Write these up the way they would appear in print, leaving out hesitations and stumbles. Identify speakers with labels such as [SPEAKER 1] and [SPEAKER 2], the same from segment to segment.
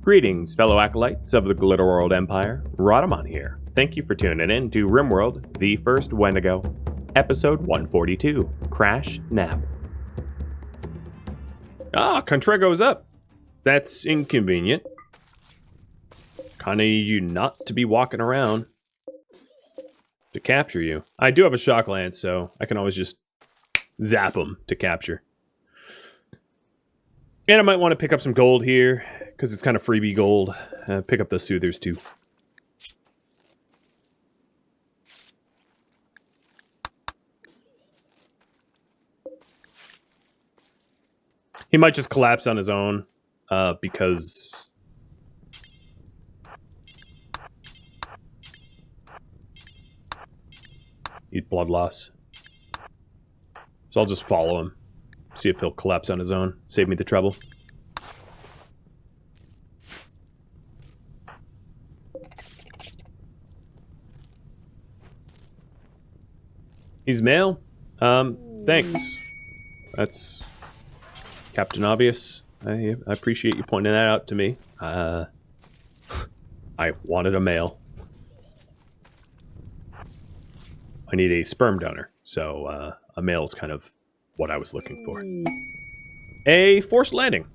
[SPEAKER 1] Greetings, fellow acolytes of the glitterworld empire. Rhadamant here. Thank you for tuning in to RimWorld, the first Wendigo, episode 142, Crash Nap. Ah, Contrego's up. That's inconvenient. Kinda you not to be walking around to capture you. I do have a shock lance, so I can always just zap them to capture. And I might want to pick up some gold here, because it's kind of freebie gold. Pick up the soothers, too. He might just collapse on his own, because... he'd blood loss. So I'll just follow him. See if he'll collapse on his own. Save me the trouble. He's male? Thanks. That's Captain Obvious. I appreciate you pointing that out to me. I wanted a male. I need a sperm donor, so a male's kind of what I was looking for. A forced landing.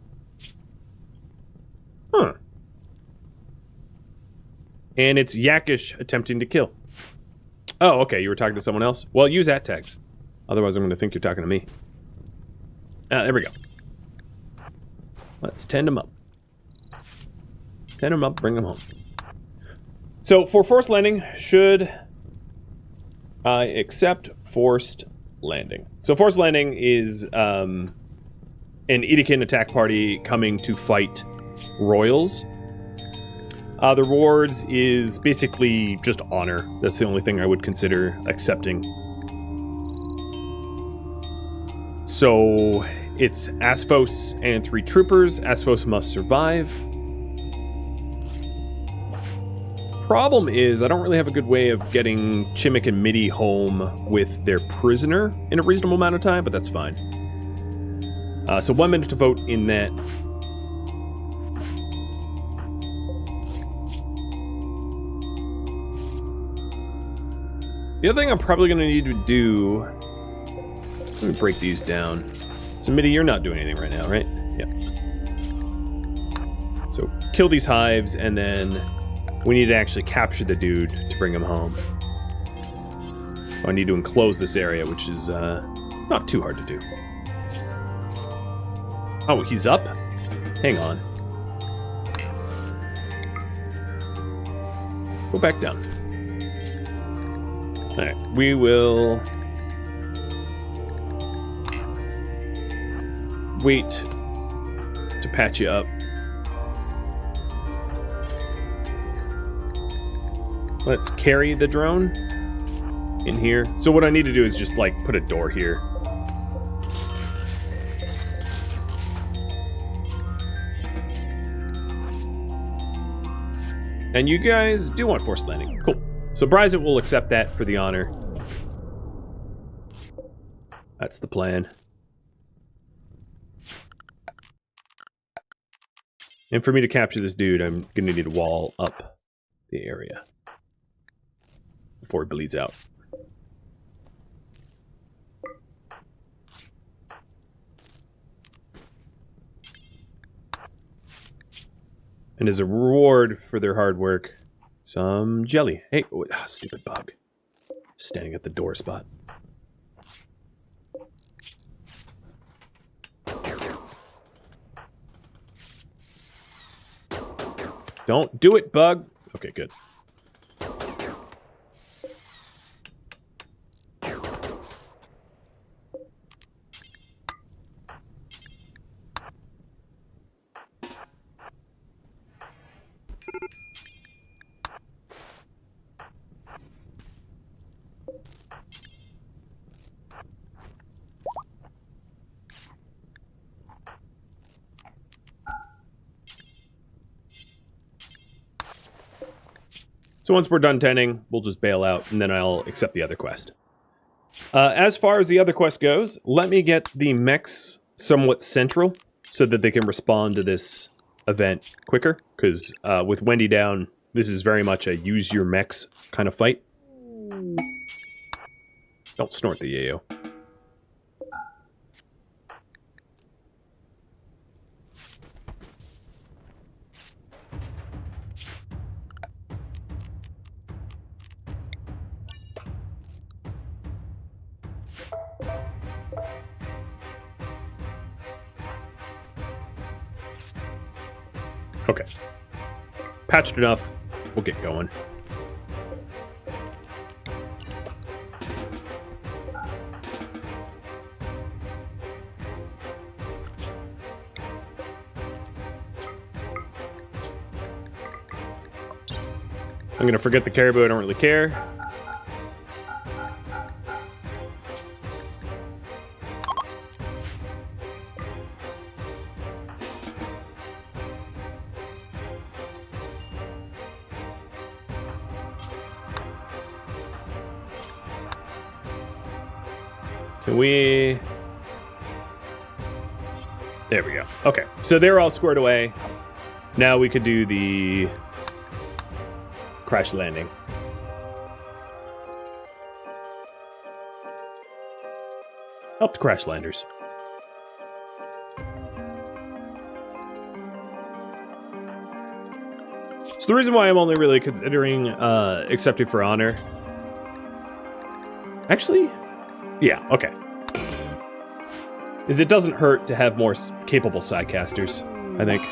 [SPEAKER 1] Huh. And it's Yakish attempting to kill. Oh, okay, you were talking to someone else? Well, use at tags. Otherwise, I'm going to think you're talking to me. There we go. Let's tend them up. Tend them up, bring them home. So, for forced landing, should I accept forced landing? So, forced landing is an Edekin attack party coming to fight royals. The rewards is basically just honor. That's the only thing I would consider accepting. So it's Asphos and 3 troopers. Asphos must survive. Problem is, I don't really have a good way of getting Chimik and Midi home with their prisoner in a reasonable amount of time, but that's fine. So 1 minute to vote in that. The other thing I'm probably going to need to do... let me break these down. So, Midi, you're not doing anything right now, right? Yeah. So, kill these hives, and then we need to actually capture the dude to bring him home. So I need to enclose this area, which is not too hard to do. Oh, he's up? Hang on. Go back down. Alright, we will wait to patch you up. Let's carry the drone in here. So what I need to do is just, like, put a door here. And you guys do want forced landing. Cool. So Bryzet will accept that for the honor. That's the plan. And for me to capture this dude, I'm going to need to wall up the area before it bleeds out. And as a reward for their hard work, some jelly. Hey, oh, stupid bug. Standing at the door spot. Don't do it, bug. Okay, good. So once we're done tending, we'll just bail out, and then I'll accept the other quest. As far as the other quest goes, let me get the mechs somewhat central, so that they can respond to this event quicker, because with Wendy down, this is very much a use your mechs kind of fight. Don't snort the yayo. Okay. Patched enough. We'll get going. I'm gonna forget the caribou, I don't really care. Can we... There we go. Okay, so they're all squared away. Now we could do the crash landing. Help the crash landers. So the reason why I'm only really considering accepting for honor... Actually... Yeah, okay. Is it doesn't hurt to have more capable sidecasters, I think.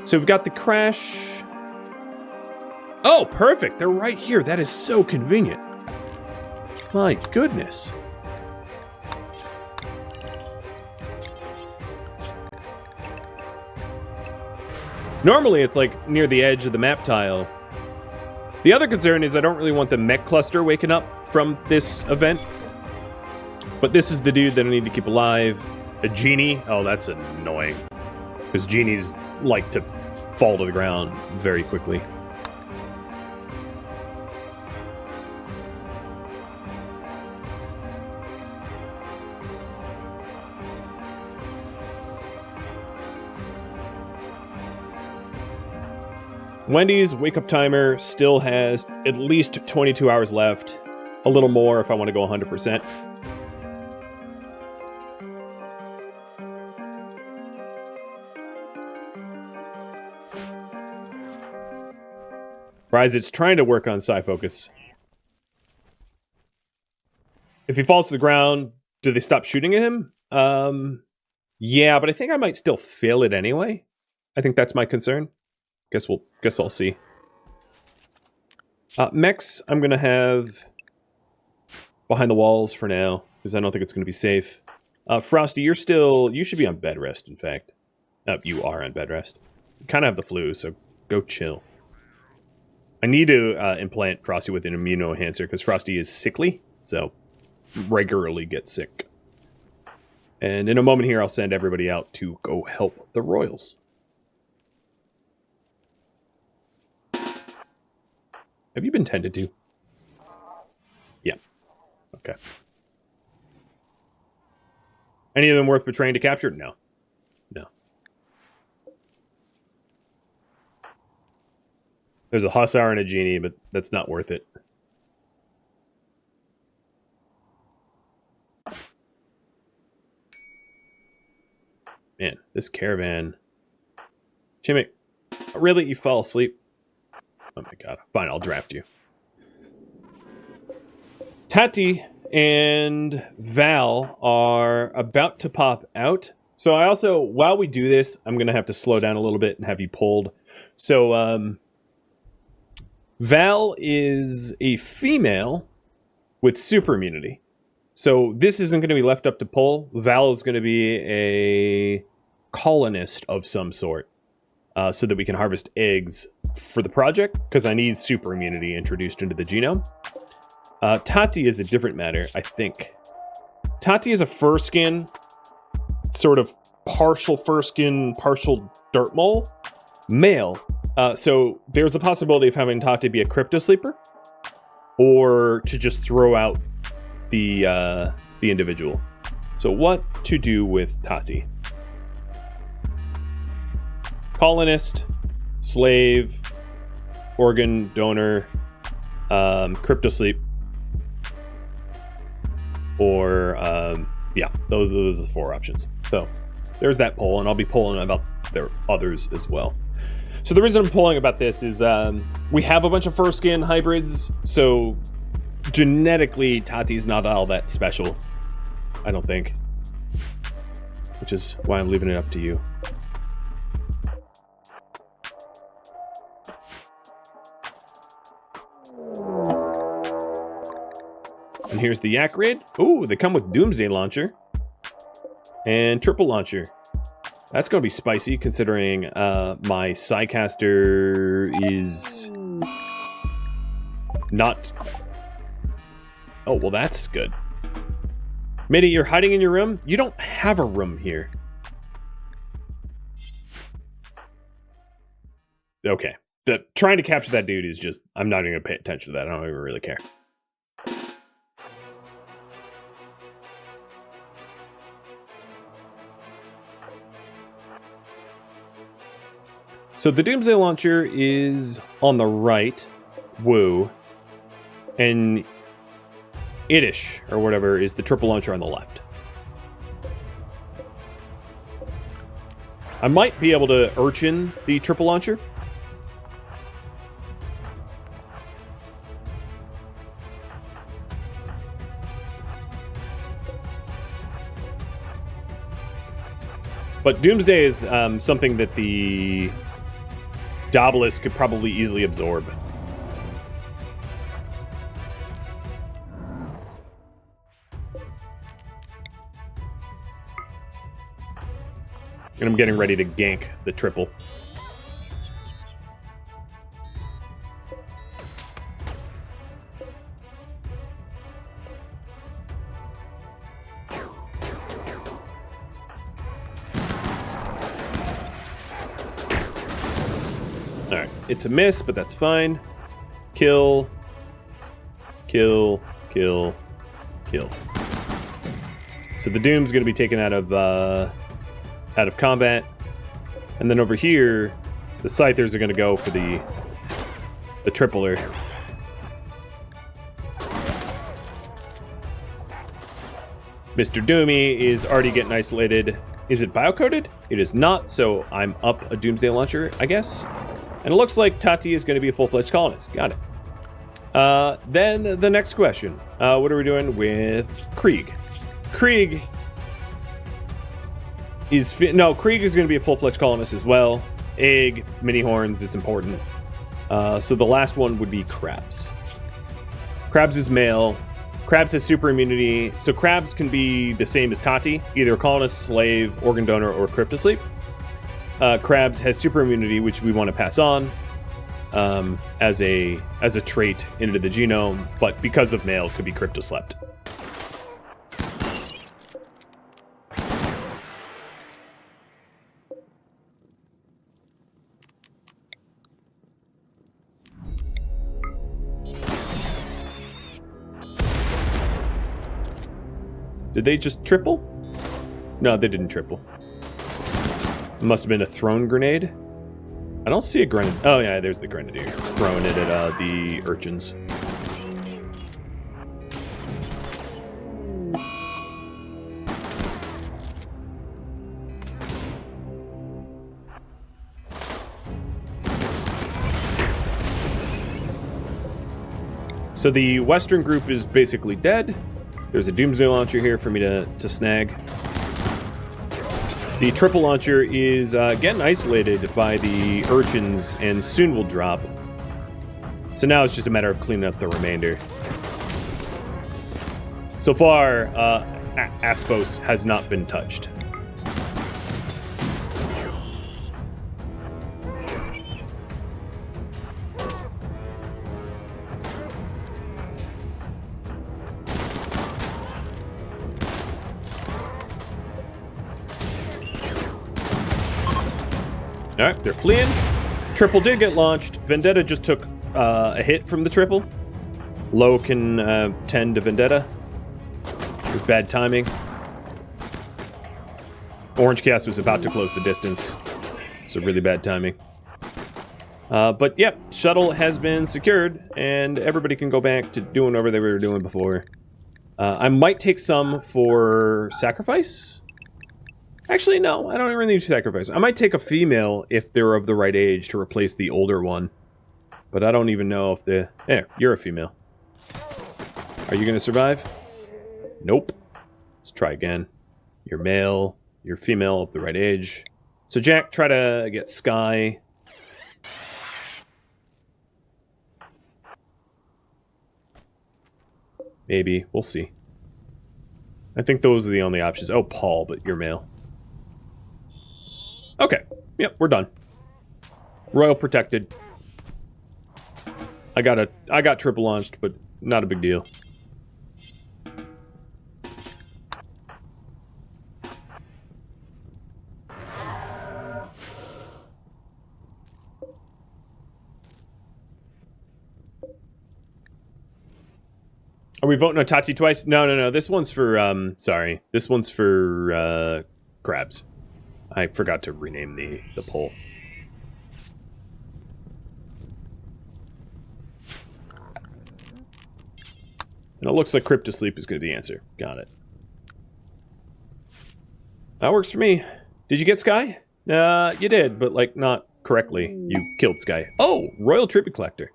[SPEAKER 1] So we've got the crash. Oh, perfect. They're right here. That is so convenient. My goodness. Normally it's like near the edge of the map tile. The other concern is I don't really want the mech cluster waking up from this event. But this is the dude that I need to keep alive. A genie? Oh, that's annoying. Because genies like to fall to the ground very quickly. Wendy's wake-up timer still has at least 22 hours left. A little more if I want to go 100%. Rise, it's trying to work on psi focus. If he falls to the ground, do they stop shooting at him? Yeah, but I think I might still fail it anyway. I think that's my concern. Guess I'll see. Mechs, I'm gonna have behind the walls for now because I don't think it's gonna be safe. Frosty, you should be on bed rest. In fact, you are on bed rest. You kind of have the flu, so go chill. I need to implant Frosty with an immunoenhancer because Frosty is sickly, so regularly gets sick. And in a moment here, I'll send everybody out to go help the Royals. Have you been tended to? Yeah. Okay. Any of them worth betraying to capture? No. No. There's a hussar and a genie, but that's not worth it. Man, this caravan. Chimmick, really? You fall asleep? Oh my god. Fine, I'll draft you. Tati and Val are about to pop out. So I also, while we do this, I'm going to have to slow down a little bit and have you pulled. So, Val is a female with super immunity. So this isn't going to be left up to pull. Val is going to be a colonist of some sort. So that we can harvest eggs for the project, because I need super immunity introduced into the genome. Tati is a different matter, I think. Tati is a fur skin, sort of partial fur skin, partial dirt mole, male. So there's the possibility of having Tati be a crypto sleeper, or to just throw out the individual. So what to do with Tati? colonist, slave, organ donor, crypto sleep, or yeah, those are the 4 options. So there's that poll, and I'll be polling about their others as well. So the reason I'm polling about this is we have a bunch of fur skin hybrids, so genetically Tati's not all that special, I don't think, which is why I'm leaving it up to you. And here's the yak raid. Ooh, they come with Doomsday Launcher and Triple Launcher. That's going to be spicy, considering my Psycaster is not... Oh, well, that's good. Mitty, you're hiding in your room? You don't have a room here. Okay. Trying to capture that dude is just... I'm not even going to pay attention to that. I don't even really care. So the Doomsday Launcher is on the right, woo, and Itish, or whatever, is the Triple Launcher on the left. I might be able to urchin the Triple Launcher. But Doomsday is something that the Daedalus could probably easily absorb. And I'm getting ready to gank the triple. Alright, it's a miss, but that's fine. Kill. Kill. Kill. Kill. So the Doom's going to be taken out of combat. And then over here, the Scythers are going to go for the tripler. Mr. Doomy is already getting isolated. Is it biocoded? It is not, so I'm up a Doomsday Launcher, I guess. And it looks like Tati is going to be a full-fledged colonist. Got it. Then the next question. What are we doing with Krieg? Krieg is... Krieg is going to be a full-fledged colonist as well. Egg, mini horns, it's important. So the last one would be Crabs. Crabs is male. Crabs has super immunity. So Crabs can be the same as Tati, either colonist, slave, organ donor, or cryptosleep. Crabs has super immunity, which we want to pass on as a trait into the genome, but because of male, could be cryptoslept. Did they just triple? No, they didn't triple. It must have been a thrown grenade. I don't see a grenade. Oh yeah, there's the grenadier throwing it at the urchins. So the Western group is basically dead. There's a Doomsday Launcher here for me to snag. The Triple Launcher is getting isolated by the urchins and soon will drop. So now it's just a matter of cleaning up the remainder. So far, Asphos has not been touched. Alright, they're fleeing. Triple did get launched. Vendetta just took a hit from the triple. Low can tend to Vendetta. It was bad timing. Orange Chaos was about to close the distance. It's a really bad timing. But yep, shuttle has been secured, and everybody can go back to doing whatever they were doing before. I might take some for sacrifice. Actually, no, I don't even need sacrifice. I might take a female if they're of the right age to replace the older one. But I don't even know if the... There, you're a female. Are you going to survive? Nope. Let's try again. You're male. You're female of the right age. So Jack, try to get Sky. Maybe. We'll see. I think those are the only options. Oh, Paul, but you're male. Okay. Yep, we're done. Royal protected. I got triple launched, but not a big deal. Are we voting on Tati twice? No. This one's for, sorry. This one's for, crabs. I forgot to rename the poll. And it looks like Cryptosleep is going to be the answer. Got it. That works for me. Did you get Sky? You did, but, like, not correctly. You killed Sky. Oh, Royal Tribute Collector.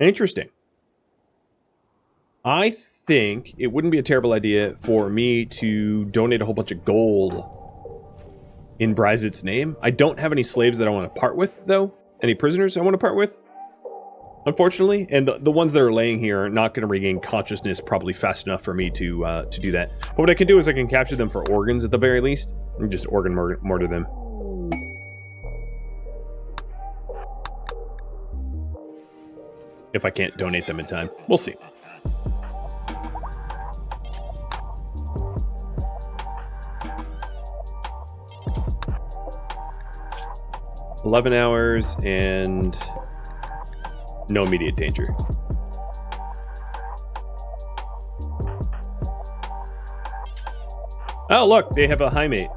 [SPEAKER 1] Interesting. I think it wouldn't be a terrible idea for me to donate a whole bunch of gold in Bryzit's name. I don't have any slaves that I want to part with, though. Any prisoners I want to part with, unfortunately. And the ones that are laying here are not going to regain consciousness probably fast enough for me to do that. But what I can do is I can capture them for organs at the very least. And just organ mortar them. If I can't donate them in time. We'll see. $11 hours and no immediate danger. Oh, look, they have a high mate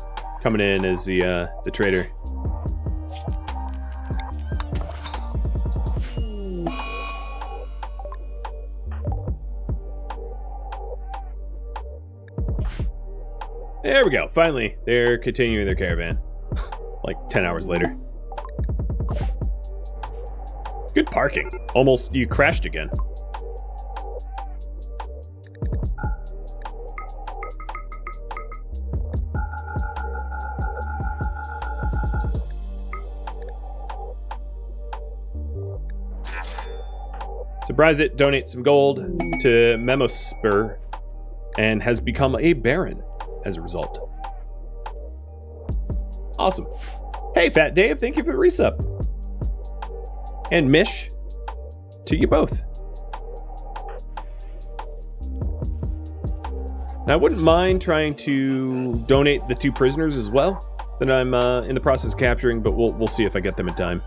[SPEAKER 1] coming in as the trader. There we go. Finally, they're continuing their caravan. Like 10 hours later. Good parking. Almost, you crashed again. So Bryzit donates some gold to Memospur and has become a baron as a result. Awesome. Hey, Fat Dave, thank you for the resub. And Mish, to you both. Now, I wouldn't mind trying to donate the 2 prisoners as well that I'm in the process of capturing, but we'll see if I get them in time.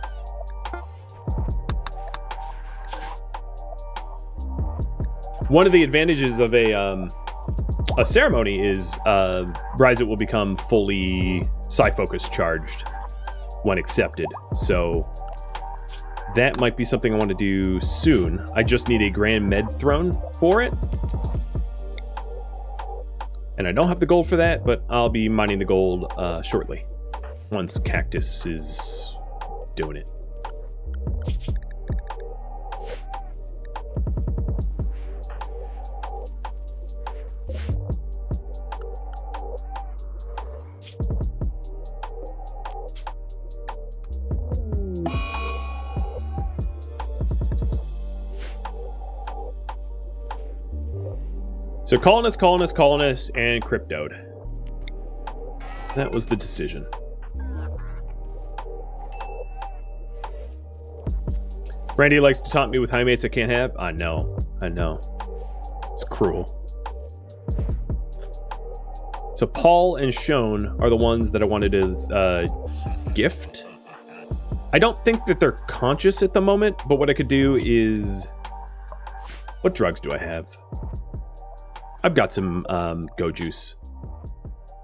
[SPEAKER 1] One of the advantages of a ceremony is Bryzit will become fully psi-focus charged when accepted. So that might be something I want to do soon. I just need a Grand Med Throne for it. And I don't have the gold for that, but I'll be mining the gold shortly. Once Cactus is doing it. So Colonist, and Cryptoed. That was the decision. Brandy likes to taunt me with high mates I can't have. I know. It's cruel. So Paul and Shone are the ones that I wanted to gift. I don't think that they're conscious at the moment, but what I could do is... What drugs do I have? I've got some go juice.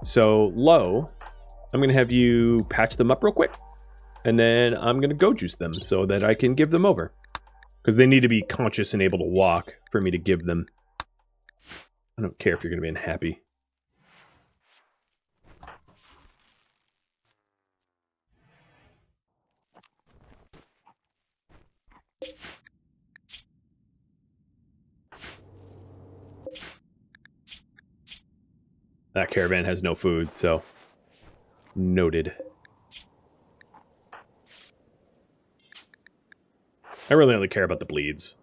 [SPEAKER 1] So low I'm going to have you patch them up real quick. And then I'm going to go juice them so that I can give them over. Because they need to be conscious and able to walk for me to give them. I don't care if you're going to be unhappy. That caravan has no food, so noted. I really only care about the bleeds.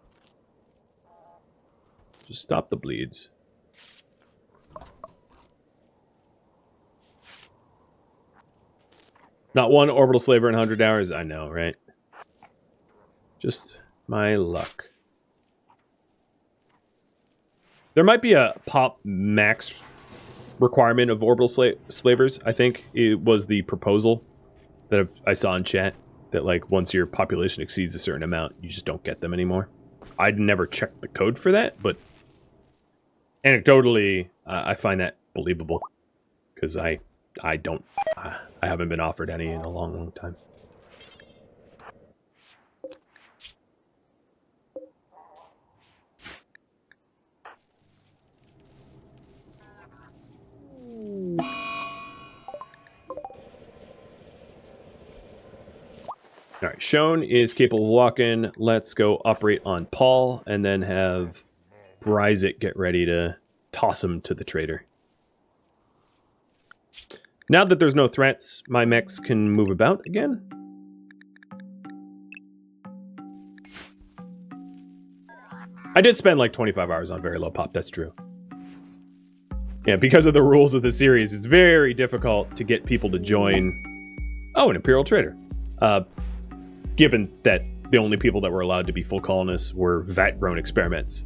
[SPEAKER 1] Just stop the bleeds. Not one orbital slaver in 100 hours? I know, right? Just my luck. There might be a pop max requirement of orbital slavers. I think it was the proposal that I saw in chat. That, like, once your population exceeds a certain amount, you just don't get them anymore. I'd never checked the code for that, but anecdotally, I find that believable. Because I haven't been offered any in a long, long time. All right, Shone is capable of walking. Let's go operate on Paul and then have Bryzit get ready to toss him to the trader. Now that there's no threats, my mechs can move about again. I did spend like 25 hours on very low pop, that's true. Yeah, because of the rules of the series, it's very difficult to get people to join... Oh, an Imperial Trader. Given that the only people that were allowed to be full colonists were vat-grown experiments.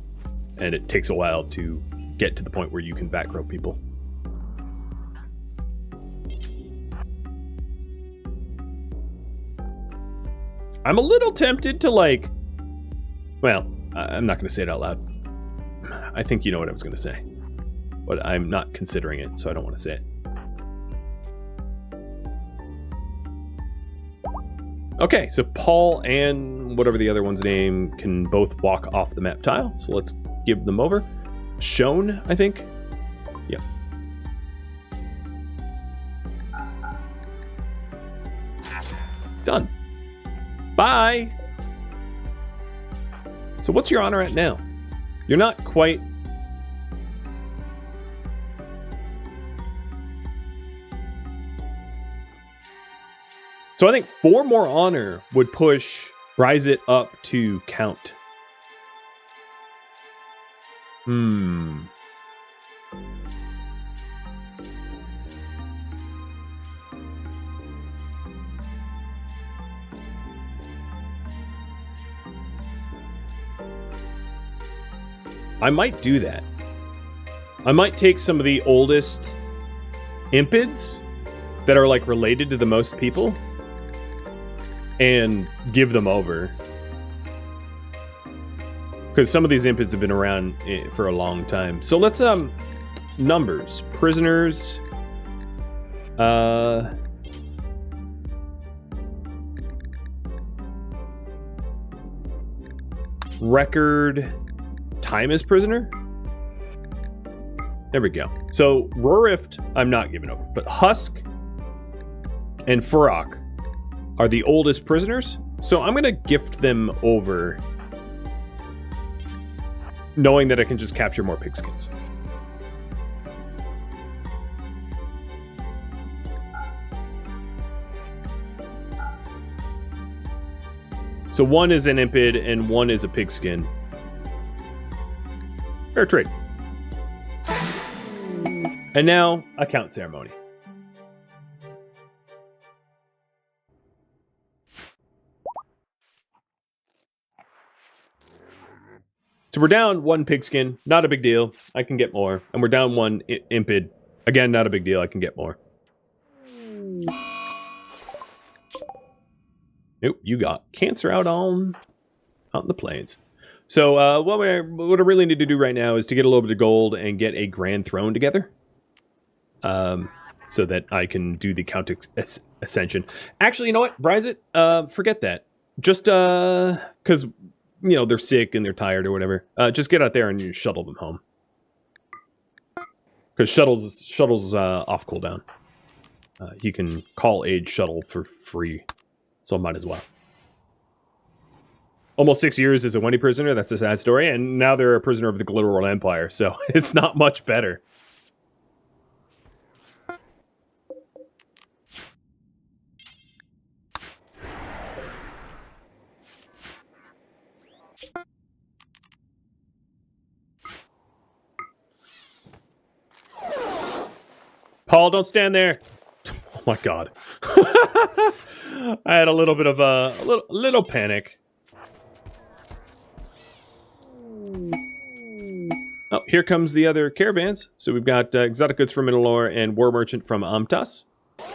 [SPEAKER 1] And it takes a while to get to the point where you can vat-grow people. I'm a little tempted to, like... Well, I'm not going to say it out loud. I think you know what I was going to say. But I'm not considering it, so I don't want to say it. Okay, so Paul and whatever the other one's name can both walk off the map tile. So let's give them over. Shone, I think. Yep. Done. Bye! So what's your honor at now? You're not quite... So I think 4 more honor would push Bryzit up to count. I might do that. I might take some of the oldest impids that are like related to the most people and give them over. Because some of these impids have been around for a long time. So let's, numbers. Prisoners. Record. Time as prisoner. There we go. So, Rorift, I'm not giving over. But Husk and Furok are the oldest prisoners, so I'm going to gift them over, knowing that I can just capture more pigskins. So one is an impid and one is a pigskin. Fair trade. And now, a count ceremony. So we're down 1 pigskin, not a big deal. I can get more. And we're down 1 impid. Again, not a big deal. I can get more. Nope, you got cancer out on the plains. So what I really need to do right now is to get a little bit of gold and get a grand throne together. so that I can do the Count Ascension. Actually, you know what? Bryze it. Forget that. Just because, you know, they're sick and they're tired or whatever. Just get out there and you shuttle them home. Because shuttles off cooldown. You can call Age Shuttle for free. So might as well. Almost 6 years as a Wendy prisoner, that's a sad story, and now they're a prisoner of the Glitterworld Empire, so it's not much better. Paul, don't stand there! Oh my god. I had a little bit of a little panic. Oh, here comes the other caravans. So we've got exotic goods from Minalore and war merchant from Amtas.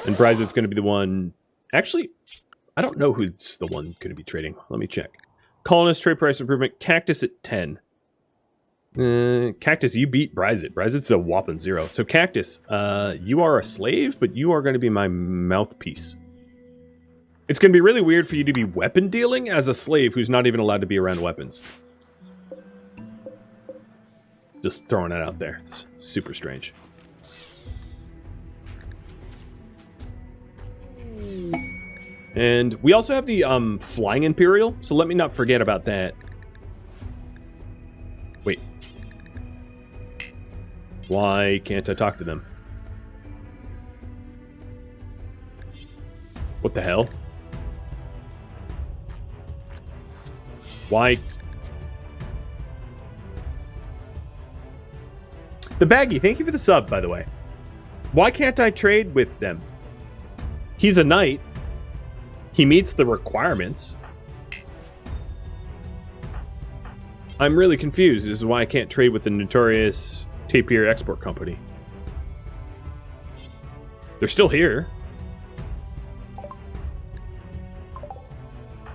[SPEAKER 1] And Bryzet's going to be the one... Actually, I don't know who's the one going to be trading. Let me check. Colonist, trade price improvement. Cactus at 10. Cactus, you beat Bryzet. Bryzet's a whopping 0. So Cactus, you are a slave, but you are going to be my mouthpiece. It's going to be really weird for you to be weapon dealing as a slave who's not even allowed to be around weapons. Just throwing it out there. It's super strange. And we also have the Flying Imperial, so let me not forget about that. Wait. Why can't I talk to them? What the hell? Why? The Baggy, thank you for the sub, by the way. Why can't I trade with them? He's a knight. He meets the requirements. I'm really confused as to why I can't trade with the notorious Tapir Export Company. They're still here.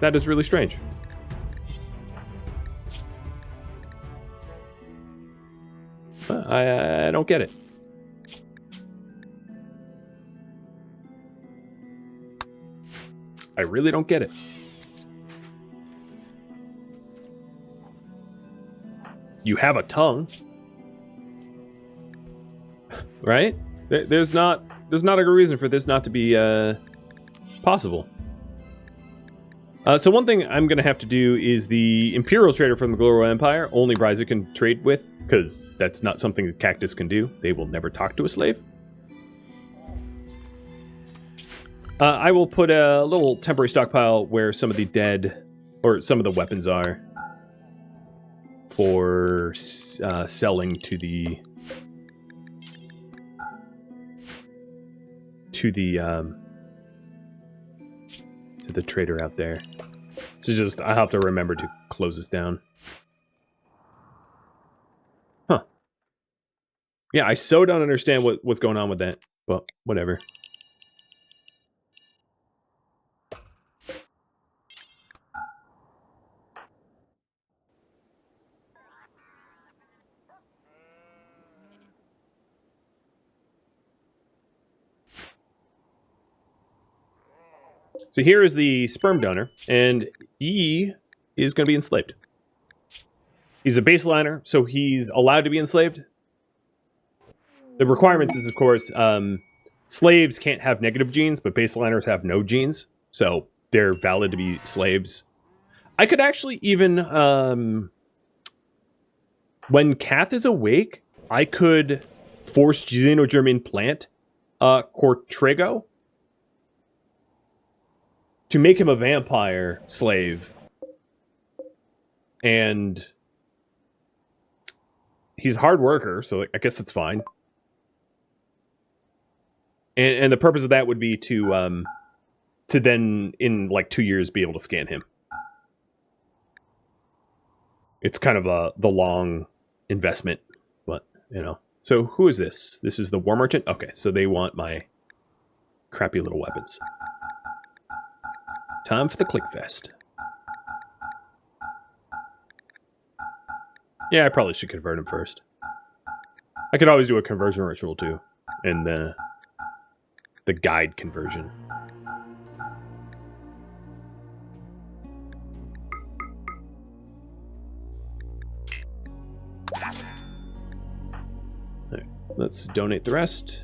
[SPEAKER 1] That is really strange. I don't get it. I really don't get it. You have a tongue, right? There's not a good reason for this not to be possible. So one thing I'm going to have to do is the Imperial Trader from the Global Empire. Only Bryza can trade with, because that's not something that Cactus can do. They will never talk to a slave. I will put a little temporary stockpile where some of the dead, or some of the weapons are, for selling to the trader out there. So just, I have to remember to close this down. Huh. Yeah, I so don't understand what's going on with that. But whatever. So here is the sperm donor, and he is going to be enslaved. He's a baseliner, so he's allowed to be enslaved. The requirements is, of course, slaves can't have negative genes, but baseliners have no genes, so they're valid to be slaves. I could actually even, when Kath is awake, I could force xenogerm implant Cortrego to make him a vampire slave. And he's a hard worker, so I guess that's fine. And the purpose of that would be to then, in like 2 years, be able to scan him. It's kind of the long investment, but, you know. So who is this? This is the war merchant? Okay, so they want my crappy little weapons. Time for the click fest. Yeah, I probably should convert him first. I could always do a conversion ritual too, and the guide conversion. All right, let's donate the rest.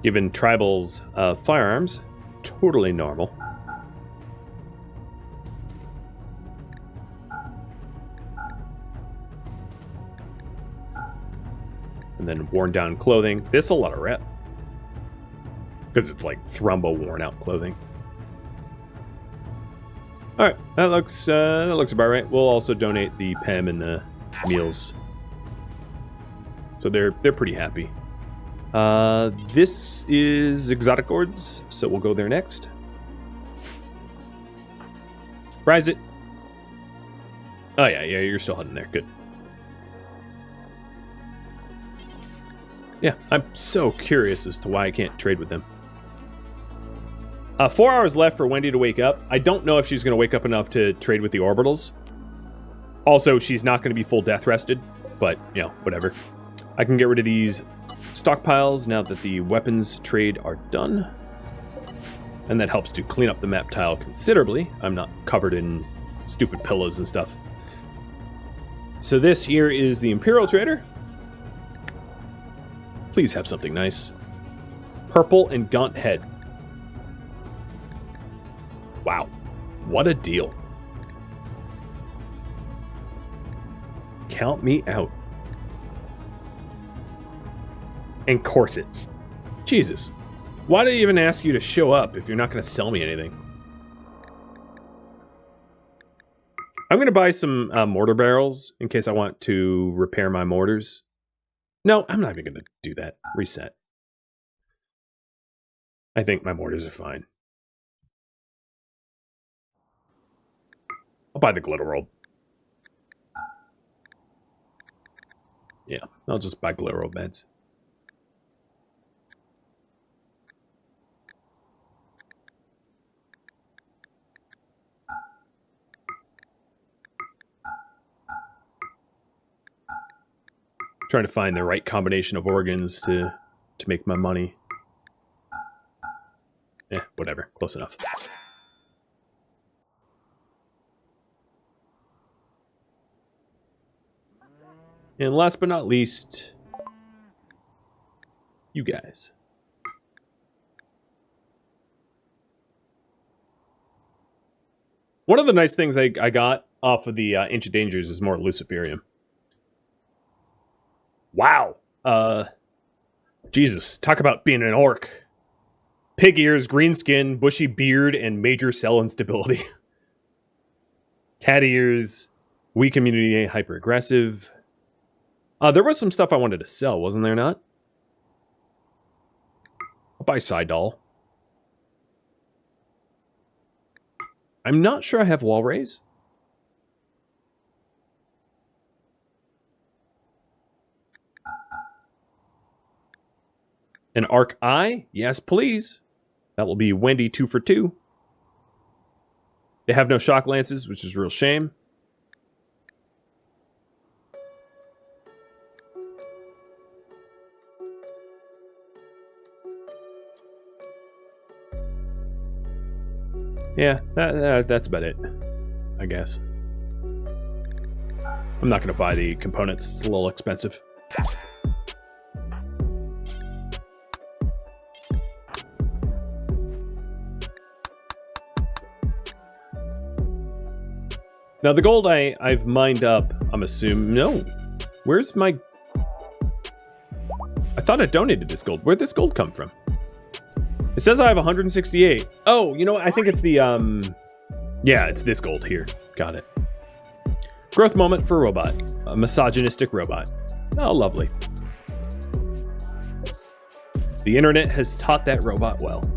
[SPEAKER 1] Given tribals firearms, totally normal. And then worn down clothing. This a lot of rep. Because it's like thrombo worn out clothing. Alright, that looks about right. We'll also donate the PEM and the meals. So they're pretty happy. This is exotic gourds, so we'll go there next. Rise it. Oh yeah, you're still heading there. Good. Yeah, I'm so curious as to why I can't trade with them. 4 hours left for Wendy to wake up. I don't know if she's going to wake up enough to trade with the orbitals. Also, she's not going to be full death rested, but, you know, whatever. I can get rid of these stockpiles now that the weapons trade are done. And that helps to clean up the map tile considerably. I'm not covered in stupid pillows and stuff. So this here is the Imperial Trader. Please have something nice. Purple and gaunt head. Wow. What a deal. Count me out. And corsets. Jesus. Why did I even ask you to show up if you're not going to sell me anything? I'm going to buy some mortar barrels in case I want to repair my mortars. No, I'm not even going to do that. Reset. I think my mortars are fine. I'll buy the glitterworld. Yeah, I'll just buy glitterworld beds. Trying to find the right combination of organs to make my money. Whatever. Close enough. And last but not least, you guys. One of the nice things I got off of the Ancient Dangers is more Luciferium. Wow. Jesus, talk about being an orc. Pig ears, green skin, bushy beard, and major cell instability. Cat ears, weak immunity, hyper-aggressive. There was some stuff I wanted to sell, wasn't there not? I'll buy side doll. I'm not sure I have wall raise. An arc eye? Yes, please. That will be Wendy 2 for 2. They have no shock lances, which is a real shame. Yeah, that's about it, I guess. I'm not going to buy the components. It's a little expensive. Now, the gold I've mined up, I'm assuming... No. Where's my... I thought I donated this gold. Where'd this gold come from? It says I have 168. Oh, you know what? I think it's the... Yeah, it's this gold here. Got it. Growth moment for a robot. A misogynistic robot. Oh, lovely. The internet has taught that robot well.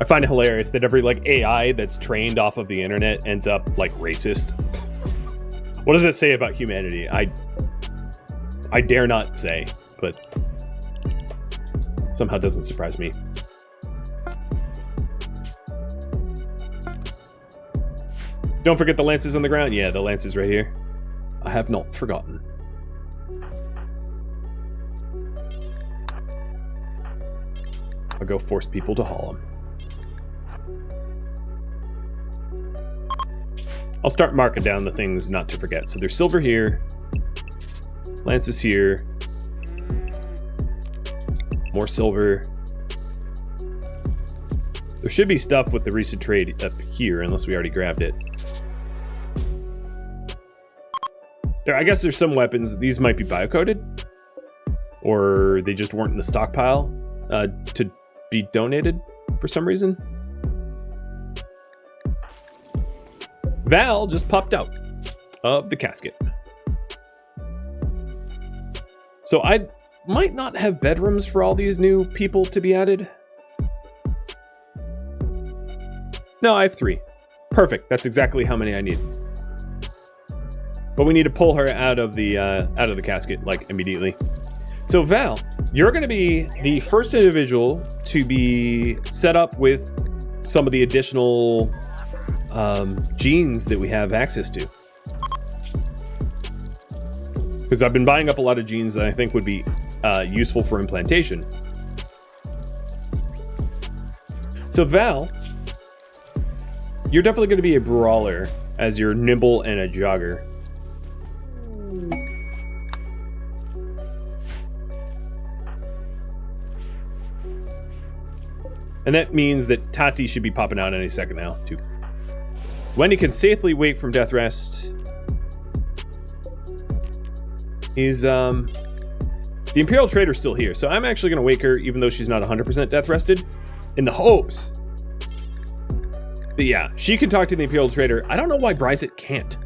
[SPEAKER 1] I find it hilarious that every, like, AI that's trained off of the internet ends up, like, racist. What does it say about humanity? I dare not say, but somehow doesn't surprise me. Don't forget the lances on the ground. Yeah, the lances right here. I have not forgotten. I'll go force people to haul them. I'll start marking down the things not to forget. So there's silver here. Lances here. More silver. There should be stuff with the recent trade up here, unless we already grabbed it. I guess there's some weapons. These might be biocoded, or they just weren't in the stockpile to be donated for some reason. Val just popped out of the casket. So I might not have bedrooms for all these new people to be added. No, I have 3. Perfect. That's exactly how many I need. But we need to pull her out of the casket, like, immediately. So Val, you're going to be the first individual to be set up with some of the additional genes that we have access to. Because I've been buying up a lot of genes that I think would be useful for implantation. So Val, you're definitely going to be a brawler, as you're nimble and a jogger. And that means that Tati should be popping out any second now, too. Wendy can safely wake from death rest. Is, the Imperial Trader's still here, so I'm actually going to wake her, even though she's not 100% death rested, in the hopes. But yeah, she can talk to the Imperial Trader. I don't know why Bryzit can't.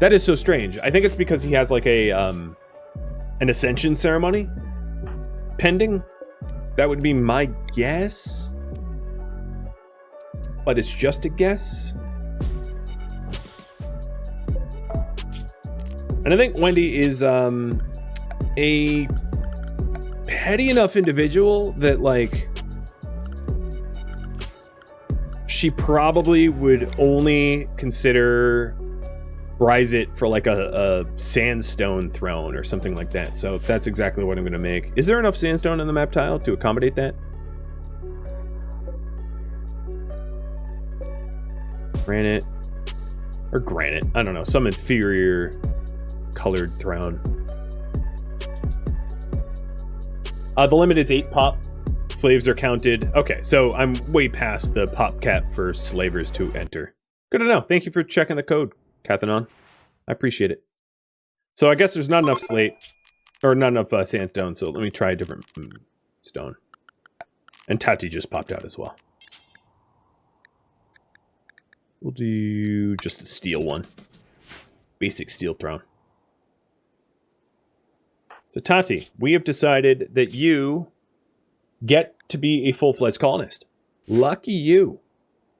[SPEAKER 1] That is so strange. I think it's because he has, like, an ascension ceremony pending. That would be my guess. But it's just a guess. And I think Wendy is a petty enough individual that, like, she probably would only consider Bryzit for, like, a sandstone throne or something like that. So that's exactly what I'm going to make. Is there enough sandstone in the map tile to accommodate that? Granite. Or granite. I don't know. Some inferior colored throne. The limit is 8 pop. Slaves are counted. Okay, so I'm way past the pop cap for slavers to enter. Good to know. Thank you for checking the code, Cathanon. I appreciate it. So I guess there's not enough slate, or not enough sandstone, so let me try a different stone. And Tati just popped out as well. We'll do just the steel one. Basic steel throne. So Tati, we have decided that you get to be a full-fledged colonist. Lucky you.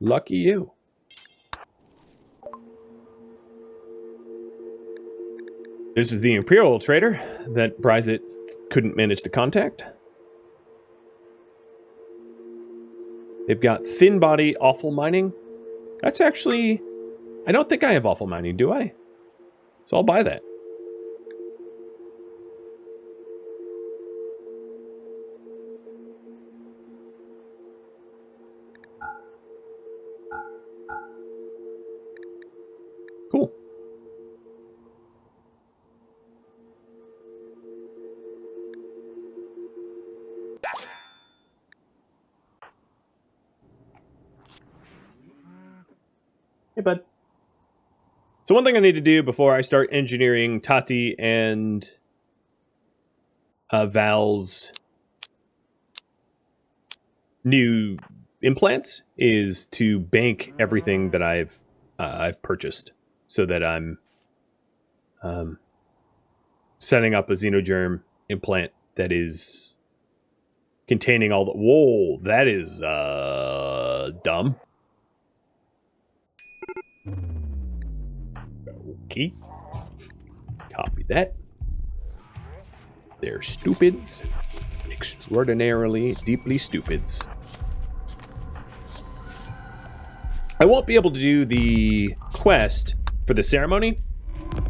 [SPEAKER 1] Lucky you. This is the Imperial Trader that Bryzit couldn't manage to contact. They've got thin body, awful mining. That's actually... I don't think I have awful mining, do I? So I'll buy that. Cool. Hey, bud. So one thing I need to do before I start engineering Tati and Val's new implants is to bank everything that I've purchased, so that I'm setting up a xenogerm implant that is containing all the... Whoa, that is dumb. Okay. Copy that. They're stupids. Extraordinarily, deeply stupids. I won't be able to do the quest for the ceremony.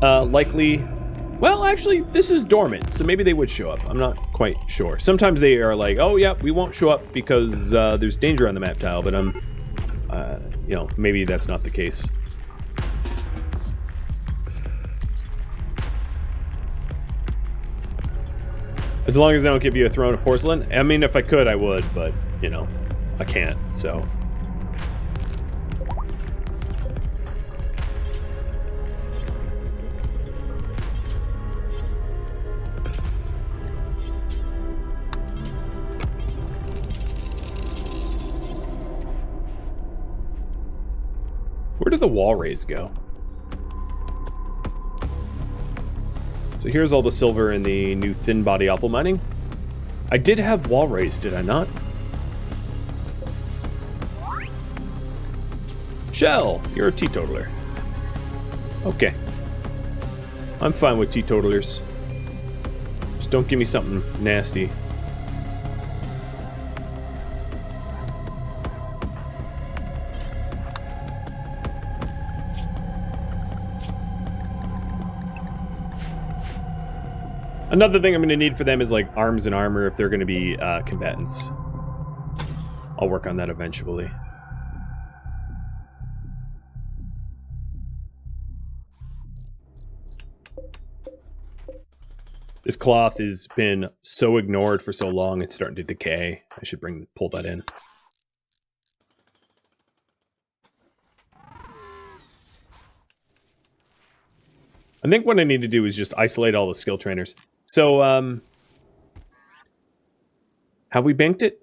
[SPEAKER 1] Likely... Well, actually, this is dormant, so maybe they would show up. I'm not quite sure. Sometimes they are like, oh, yeah, we won't show up because there's danger on the map tile, but you know, maybe that's not the case. As long as I don't give you a throne of porcelain. I mean, if I could, I would, but, you know, I can't, so... Where did the wall rays go? So here's all the silver in the new thin body opal mining. I did have wall rays, did I not? Shell, you're a teetotaler. Okay. I'm fine with teetotalers. Just don't give me something nasty. Another thing I'm going to need for them is, like, arms and armor if they're going to be combatants. I'll work on that eventually. This cloth has been so ignored for so long, it's starting to decay. I should pull that in. I think what I need to do is just isolate all the skill trainers. So, have we banked it?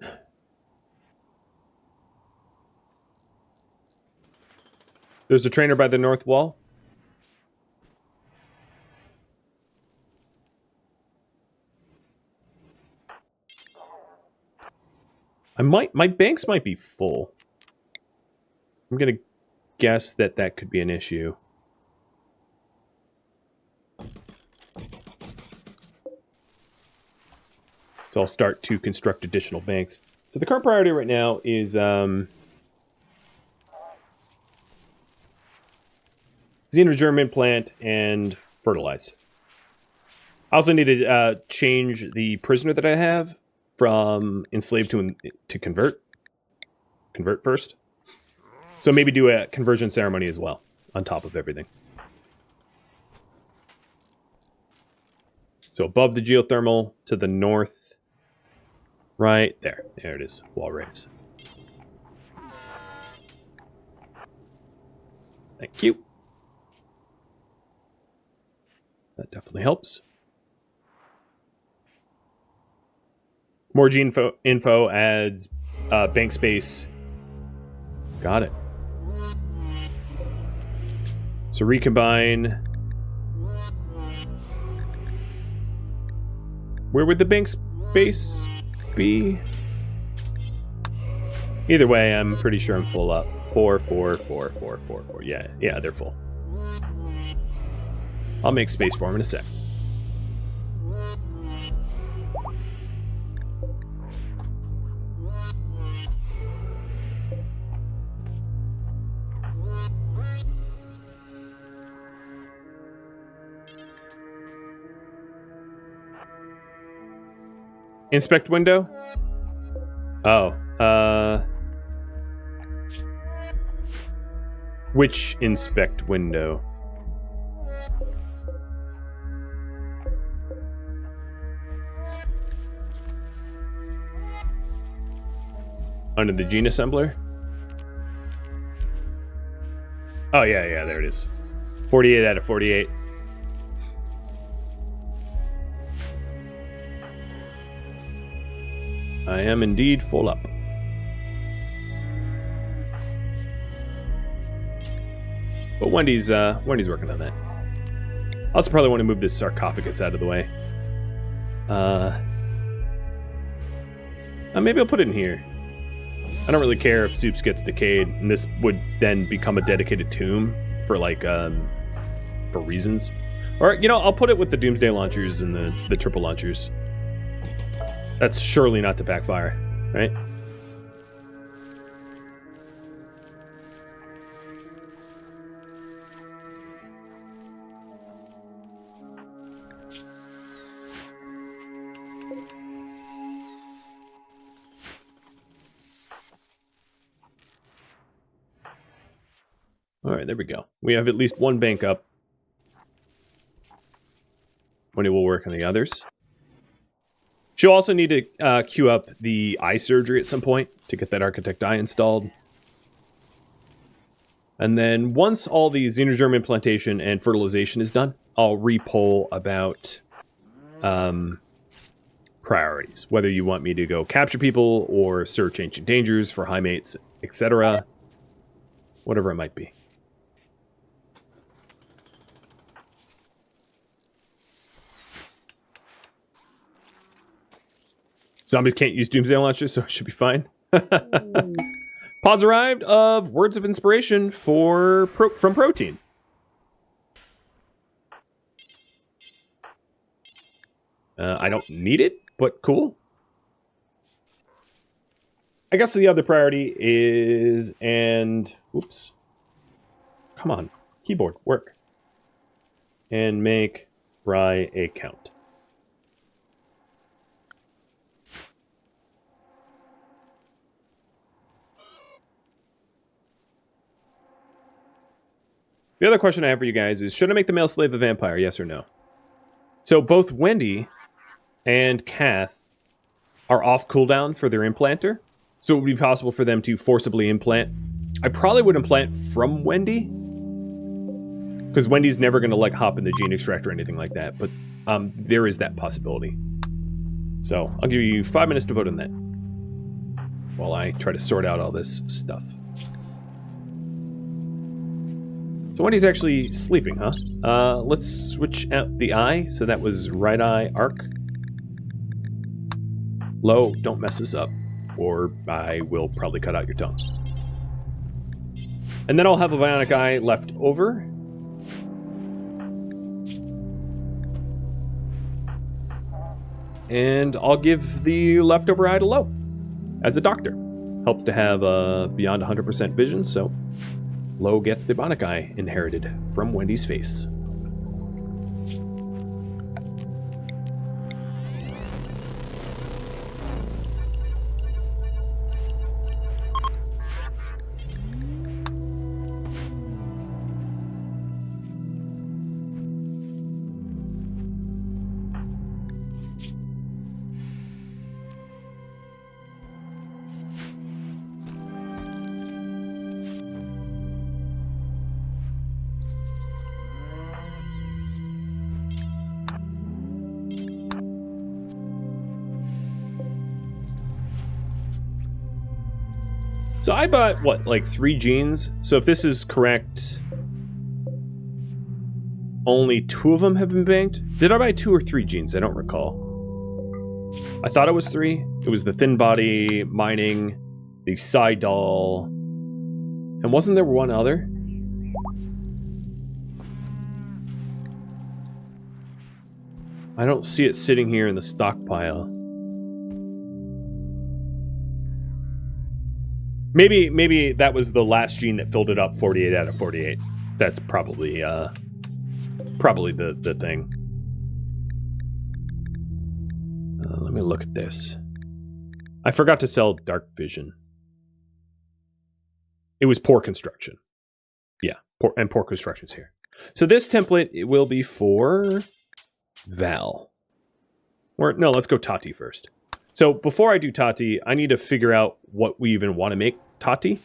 [SPEAKER 1] There's a trainer by the north wall. My banks might be full. I'm gonna guess that that could be an issue. So I'll start to construct additional banks. So the current priority right now is xenogerm implant and fertilized. I also need to change the prisoner that I have from enslaved to convert. Convert first. So maybe do a conversion ceremony as well on top of everything. So above the geothermal to the north. Right there. There it is. Wall rays. Thank you. That definitely helps. More gene info adds bank space. Got it. So recombine. Where would the bank space be? Either way, I'm pretty sure I'm full up. 4, 4, 4, 4, 4, 4. Yeah, they're full. I'll make space for them in a sec. Inspect window? Oh, which inspect window? Under the gene assembler? Oh, yeah, there it is. 48 out of 48. I am indeed full up. But Wendy's working on that. I also probably want to move this sarcophagus out of the way. Maybe I'll put it in here. I don't really care if Soups gets decayed, and this would then become a dedicated tomb for, like, for reasons. Or, you know, I'll put it with the Doomsday launchers and the triple launchers. That's surely not to backfire, right? All right, there we go. We have at least one bank up. When it will work on the others. She'll also need to queue up the eye surgery at some point to get that architect eye installed. And then once all the xenogerm implantation and fertilization is done, I'll re-poll about priorities. Whether you want me to go capture people or search ancient dangers for high mates, etc. Whatever it might be. Zombies can't use Doomsday launchers, so it should be fine. Pods arrived of words of inspiration from Protein. I don't need it, but cool. I guess the other priority is, oops. Come on, keyboard, work. And make Rye a count. The other question I have for you guys is, should I make the male slave a vampire, yes or no? So both Wendy and Kath are off cooldown for their implanter, so it would be possible for them to forcibly implant. I probably would implant from Wendy, because Wendy's never going to like hop in the gene extractor or anything like that, but there is that possibility. So I'll give you 5 minutes to vote on that while I try to sort out all this stuff. So Wendy's actually sleeping, huh? Let's switch out the eye. So that was right eye arc. Low, don't mess this up, or I will probably cut out your tongue. And then I'll have a bionic eye left over. And I'll give the leftover eye to Low as a doctor. Helps to have beyond 100% vision, so Low gets the bionic eye inherited from Wendy's face. So I bought, what, like 3 genes? So if this is correct, only 2 of them have been banked? Did I buy 2 or 3 genes? I don't recall. I thought it was 3. It was the thin body, mining, the side doll, and wasn't there one other? I don't see it sitting here in the stockpile. Maybe that was the last gene that filled it up 48 out of 48. That's probably the thing. Let me look at this. I forgot to sell dark vision. It was poor construction. Yeah, poor construction's here. So this template, it will be for Val. Or no, let's go Tati first. So before I do Tati, I need to figure out what we even want to make Tati.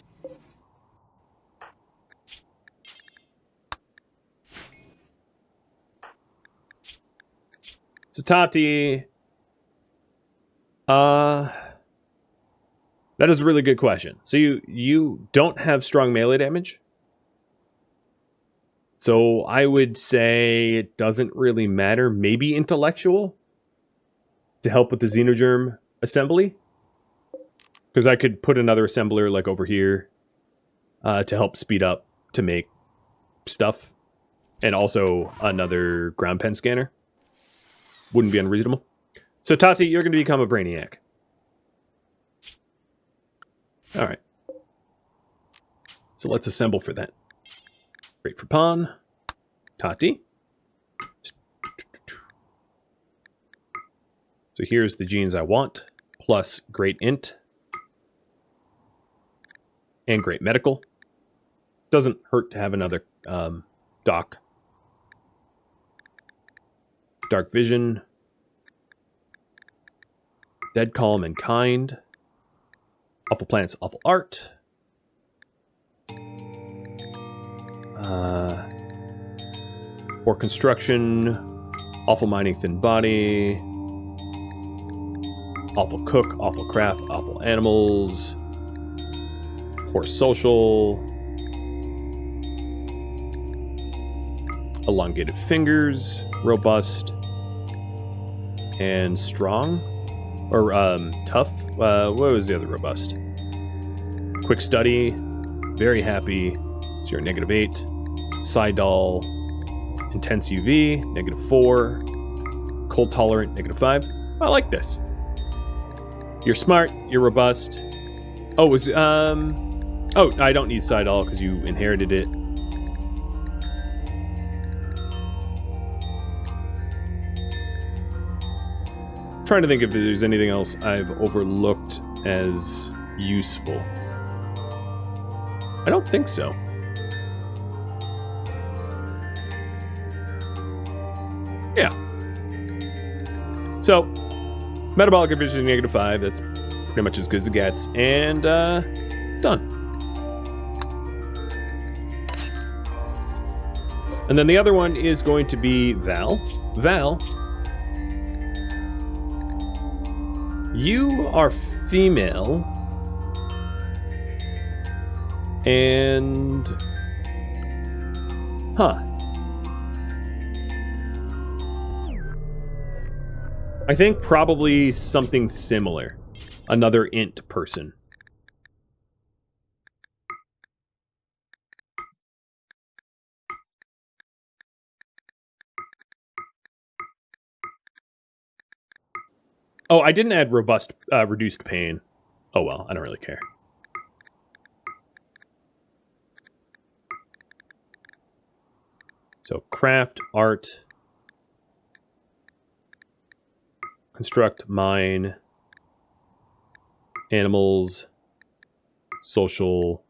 [SPEAKER 1] So Tati, that is a really good question. So you don't have strong melee damage. So I would say it doesn't really matter. Maybe intellectual to help with the xenogerm assembly. Because I could put another assembler like over here to help speed up to make stuff. And also another ground pen scanner. Wouldn't be unreasonable. So Tati, you're going to become a brainiac. All right. So let's assemble for that. Great for pawn. Tati. So here's the genes I want, plus great int. And great medical. Doesn't hurt to have another doc. Dark vision. Dead, calm, and kind. Awful plants, awful art. Poor construction. Awful mining, thin body. Awful cook, awful craft, awful animals. Poor social. Elongated fingers. Robust. And strong. Or tough. What was the other robust? Quick study. Very happy. 0, -8. Sidal. Intense UV. -4. Cold tolerant. -5. I like this. You're smart. You're robust. Oh, it was oh, I don't need Sidal because you inherited it. Trying to think if there's anything else I've overlooked as useful. I don't think so. Yeah. So, metabolic efficiency -5. That's pretty much as good as it gets. And, done. And then the other one is going to be Val. Val, you are female. And... Huh. I think probably something similar. Another int person. Oh, I didn't add robust, reduced pain. Oh well, I don't really care. So craft, art, construct, mine, animals, social,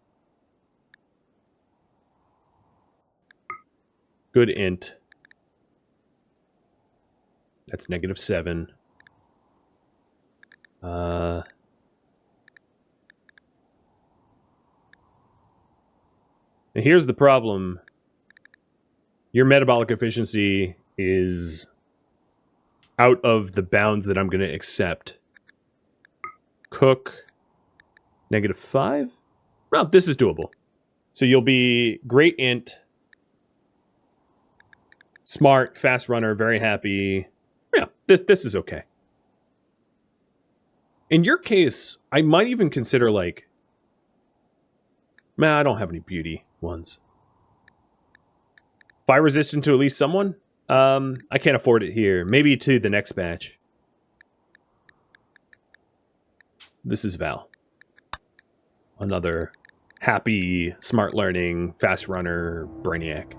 [SPEAKER 1] good int. That's -7. And here's the problem. Your metabolic efficiency is out of the bounds that I'm going to accept. Cook, -5? Well, this is doable. So you'll be great int, smart, fast runner, very happy. Yeah, this is okay. In your case, I might even consider like... Man, I don't have any beauty ones. Fire resistant to at least someone? I can't afford it here. Maybe to the next batch. This is Val. Another happy, smart learning, fast runner, brainiac.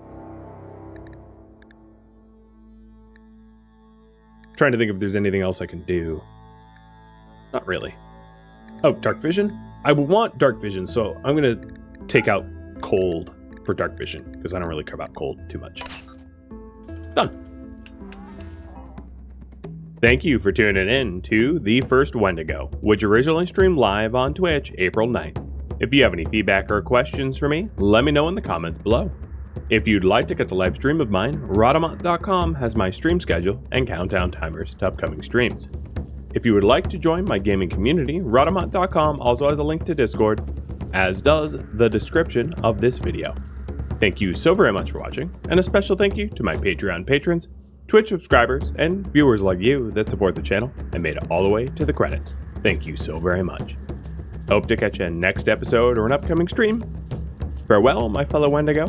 [SPEAKER 1] Trying to think if there's anything else I can do. Not really. Oh, dark vision? I would want dark vision, so I'm going to take out cold for dark vision, because I don't really care about cold too much. Done. Thank you for tuning in to The First Wendigo, which originally streamed live on Twitch April 9th. If you have any feedback or questions for me, let me know in the comments below. If you'd like to get the live stream of mine, Rhadamant.com has my stream schedule and countdown timers to upcoming streams. If you would like to join my gaming community, Rhadamant.com also has a link to Discord, as does the description of this video. Thank you so very much for watching, and a special thank you to my Patreon patrons, Twitch subscribers, and viewers like you that support the channel and made it all the way to the credits. Thank you so very much. Hope to catch you in next episode or an upcoming stream. Farewell, my fellow Wendigo.